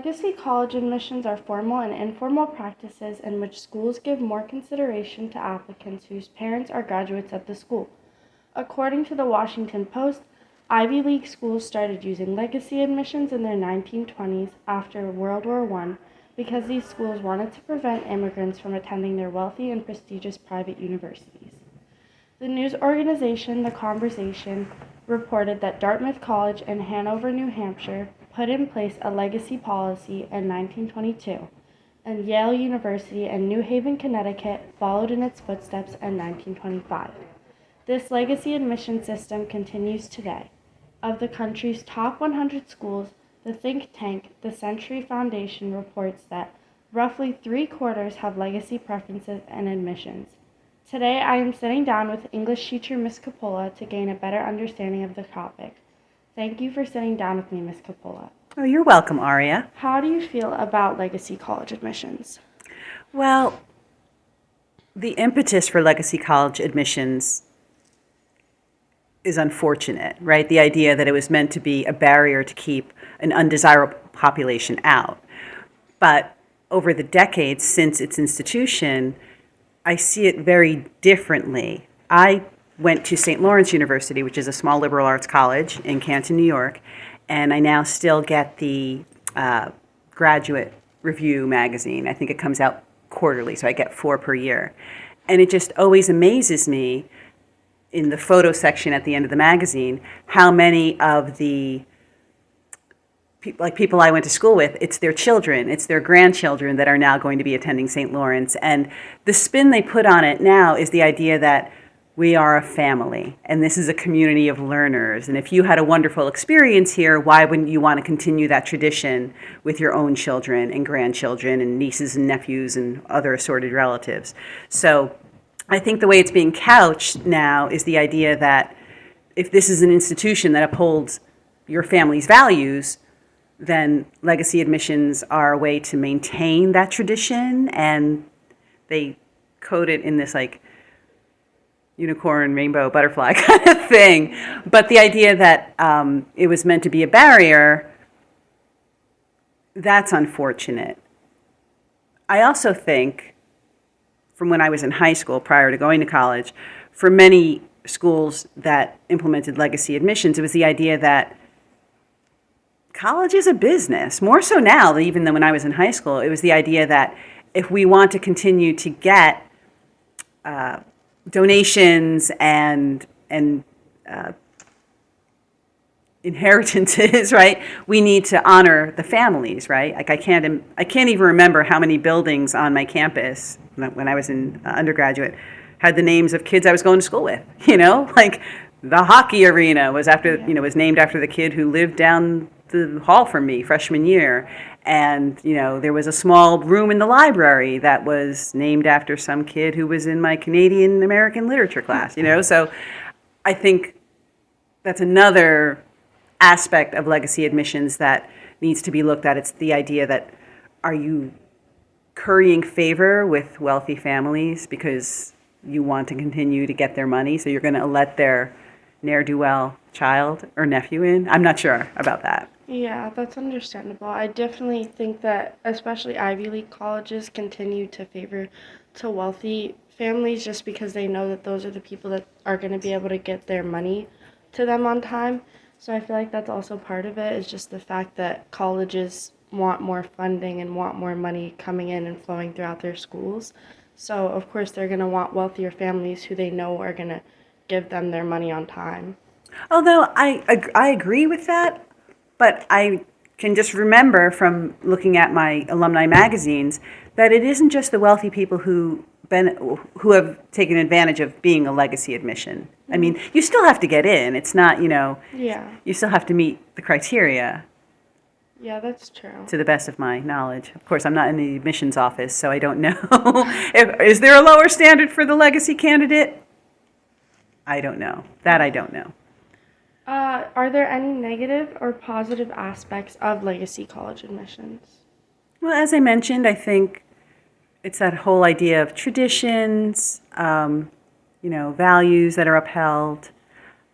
Legacy college admissions are formal and informal practices in which schools give more consideration to applicants whose parents are graduates of the school. According to the Washington Post, Ivy League schools started using legacy admissions in their 1920s after World War I because these schools wanted to prevent immigrants from attending their wealthy and prestigious private universities. The news organization The Conversation reported that Dartmouth College in Hanover, New Hampshire, put in place a legacy policy in 1922, and Yale University in New Haven, Connecticut followed in its footsteps in 1925. This legacy admission system continues today. Of the country's top 100 schools, the think tank, the Century Foundation, reports that roughly 3/4 have legacy preferences and admissions. Today, I am sitting down with English teacher Miss Coppola to gain a better understanding of the topic. Thank you for sitting down with me, Miss Coppola. Oh, you're welcome, Aria. How do you feel about legacy college admissions? Well, the impetus for legacy college admissions is unfortunate, right? The idea that it was meant to be a barrier to keep an undesirable population out. But over the decades since its institution, I see it very differently. I went to St. Lawrence University, which is a small liberal arts college in Canton, New York, and I now still get the graduate review magazine. I think it comes out quarterly, so I get 4 per year. And it just always amazes me in the photo section at the end of the magazine how many of the people I went to school with, it's their children, it's their grandchildren that are now going to be attending St. Lawrence. And the spin they put on it now is the idea that we are a family, and this is a community of learners. And if you had a wonderful experience here, why wouldn't you want to continue that tradition with your own children and grandchildren and nieces and nephews and other assorted relatives? So I think the way it's being couched now is the idea that if this is an institution that upholds your family's values, then legacy admissions are a way to maintain that tradition, and they code it in this like unicorn, rainbow, butterfly kind of thing. But the idea that it was meant to be a barrier, that's unfortunate. I also think, from when I was in high school prior to going to college, for many schools that implemented legacy admissions, it was the idea that college is a business, more so now even than when I was in high school. It was the idea that if we want to continue to get donations and inheritances, right? We need to honor the families, right? Like I can't even remember how many buildings on my campus when I was in undergraduate had the names of kids I was going to school with. You know, like the hockey arena was was named after the kid who lived down the hall from me freshman year. And, there was a small room in the library that was named after some kid who was in my Canadian American literature class, So I think that's another aspect of legacy admissions that needs to be looked at. It's the idea that, are you currying favor with wealthy families because you want to continue to get their money, so you're going to let their ne'er-do-well child or nephew in? I'm not sure about that. Yeah, that's understandable. I definitely think that especially Ivy League colleges continue to favor to wealthy families just because they know that those are the people that are going to be able to get their money to them on time. So I feel like that's also part of it, is just the fact that colleges want more funding and want more money coming in and flowing throughout their schools. So of course they're going to want wealthier families who they know are going to give them their money on time. Although I agree with that, but I can just remember from looking at my alumni magazines that it isn't just the wealthy people who have taken advantage of being a legacy admission. I mean, you still have to get in. It's not, Yeah. you still have to meet the criteria. Yeah, that's true. To the best of my knowledge. Of course, I'm not in the admissions office, so I don't know. Is there a lower standard for the legacy candidate? I don't know. That I don't know. Are there any negative or positive aspects of legacy college admissions? Well, as I mentioned, I think it's that whole idea of traditions, values that are upheld.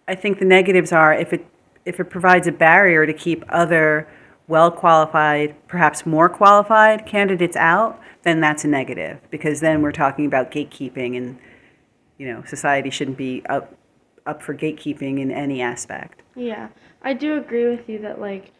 I think the negatives are if it provides a barrier to keep other well-qualified, perhaps more qualified candidates out, then that's a negative, because then we're talking about gatekeeping, and society shouldn't be up for gatekeeping in any aspect. Yeah, I do agree with you that like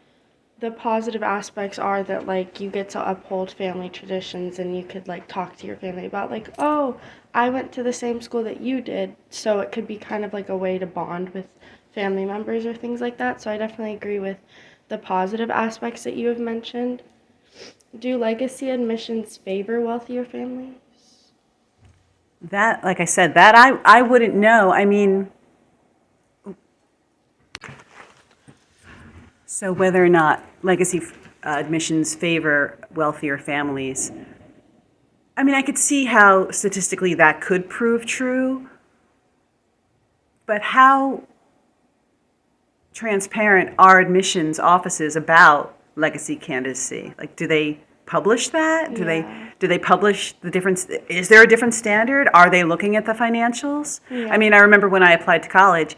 the positive aspects are that like you get to uphold family traditions and you could like talk to your family about like, oh, I went to the same school that you did, so it could be kind of like a way to bond with family members or things like that. So I definitely agree with the positive aspects that you have mentioned. Do legacy admissions favor wealthier families? That, like I said, that I wouldn't know. I mean, so whether or not legacy admissions favor wealthier families, I mean, I could see how statistically that could prove true, but how transparent are admissions offices about legacy candidacy? Like, do they publish that? Do they publish the difference? Is there a different standard? Are they looking at the financials? Yeah. I mean, I remember when I applied to college,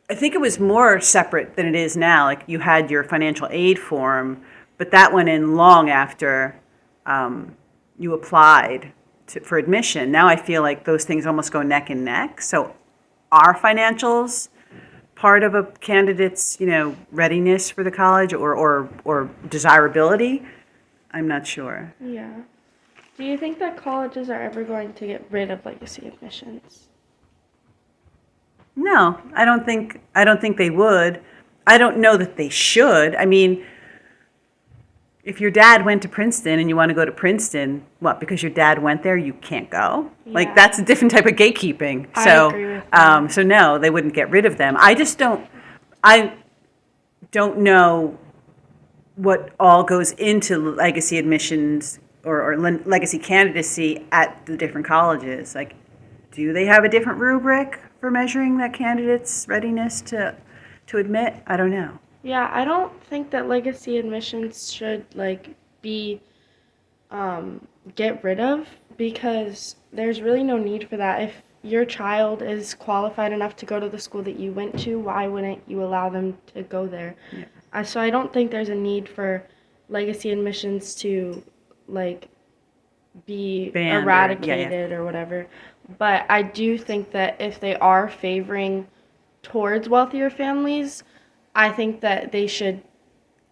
I think it was more separate than it is now. Like, you had your financial aid form, but that went in long after you applied for admission. Now I feel like those things almost go neck and neck. So are financials part of a candidate's, readiness for the college or desirability? I'm not sure. Yeah. Do you think that colleges are ever going to get rid of legacy admissions? No, I don't think they would. I don't know that they should. I mean, if your dad went to Princeton and you want to go to Princeton, what, because your dad went there, you can't go? Yeah. Like, that's a different type of gatekeeping. I So, agree with that. so no, they wouldn't get rid of them. I don't know what all goes into legacy admissions or legacy candidacy at the different colleges. Like, do they have a different rubric for measuring that candidate's readiness to admit? I don't know. Yeah, I don't think that legacy admissions should like be get rid of, because there's really no need for that. If your child is qualified enough to go to the school that you went to, why wouldn't you allow them to go there? Yeah. So I don't think there's a need for legacy admissions to like be Banned eradicated or whatever. But I do think that if they are favoring towards wealthier families, I think that they should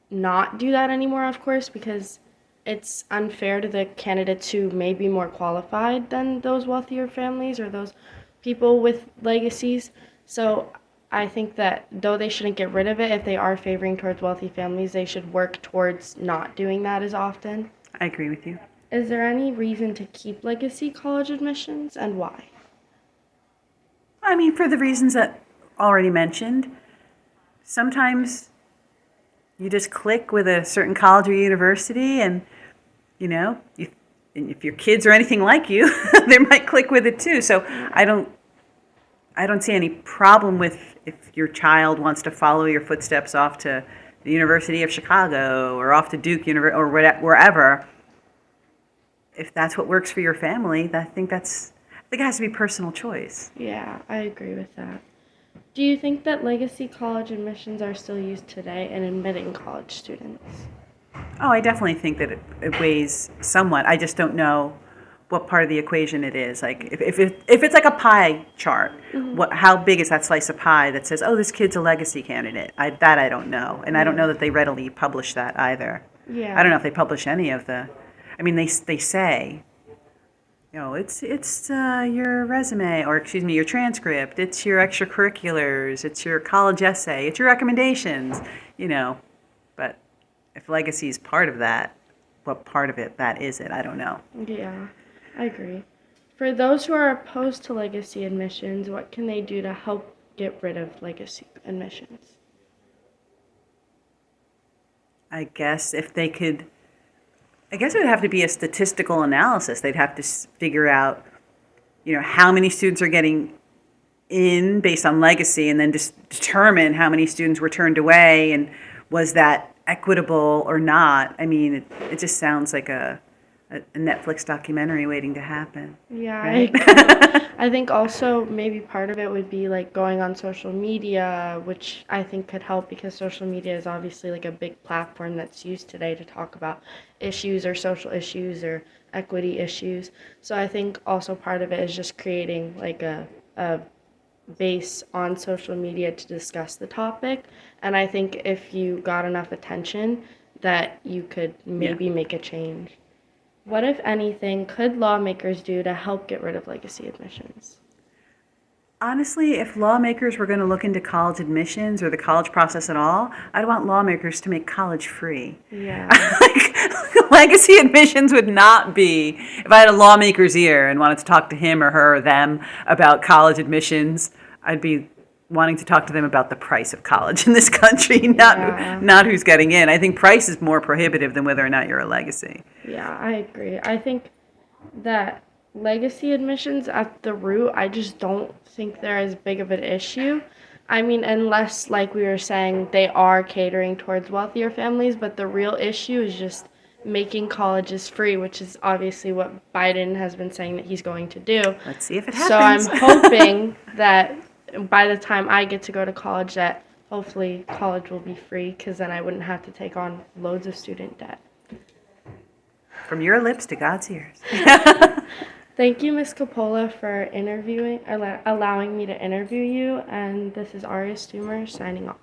not do that anymore, of course, because it's unfair to the candidates who may be more qualified than those wealthier families or those people with legacies. So I think that though they shouldn't get rid of it, if they are favoring towards wealthy families, they should work towards not doing that as often. I agree with you. Is there any reason to keep legacy college admissions, and why? I mean, for the reasons that already mentioned. Sometimes you just click with a certain college or university, and if your kids are anything like you, they might click with it too. So I don't see any problem with if your child wants to follow your footsteps off to the University of Chicago or off to Duke University or wherever. If that's what works for your family, I think it has to be personal choice. Yeah, I agree with that. Do you think that legacy college admissions are still used today in admitting college students? Oh, I definitely think that it weighs somewhat. I just don't know what part of the equation it is. Like, if it's like a pie chart, how big is that slice of pie that says, oh, this kid's a legacy candidate? I don't know. And I don't know that they readily publish that either. Yeah. I don't know if they publish any of the, I mean, they say, it's your resume, or excuse me, your transcript, it's your extracurriculars, it's your college essay, it's your recommendations, but if legacy is part of that, what part of that is it? I don't know. Yeah, I agree. For those who are opposed to legacy admissions, what can they do to help get rid of legacy admissions? I guess it would have to be a statistical analysis. They'd have to figure out, how many students are getting in based on legacy, and then just determine how many students were turned away, and was that equitable or not. I mean, it just sounds like a a Netflix documentary waiting to happen. Yeah, Right? I think also maybe part of it would be like going on social media, which I think could help because social media is obviously like a big platform that's used today to talk about issues or social issues or equity issues. So I think also part of it is just creating like a base on social media to discuss the topic. And I think if you got enough attention, that you could Yeah. maybe make a change. What, if anything, could lawmakers do to help get rid of legacy admissions? Honestly, if lawmakers were going to look into college admissions or the college process at all, I'd want lawmakers to make college free. Yeah. Like, legacy admissions would not be, if I had a lawmaker's ear and wanted to talk to him or her or them about college admissions, I'd be wanting to talk to them about the price of college in this country, Yeah. not who's getting in. I think price is more prohibitive than whether or not you're a legacy. Yeah, I agree. I think that legacy admissions at the root, I just don't think they're as big of an issue. I mean, unless, like we were saying, they are catering towards wealthier families, but the real issue is just making colleges free, which is obviously what Biden has been saying that he's going to do. Let's see if it So I'm happens. hoping that by the time I get to go to college, that hopefully college will be free, because then I wouldn't have to take on loads of student debt. From your lips to God's ears. Thank you, Ms. Coppola, for allowing me to interview you, and this is Aria Stuhmer signing off.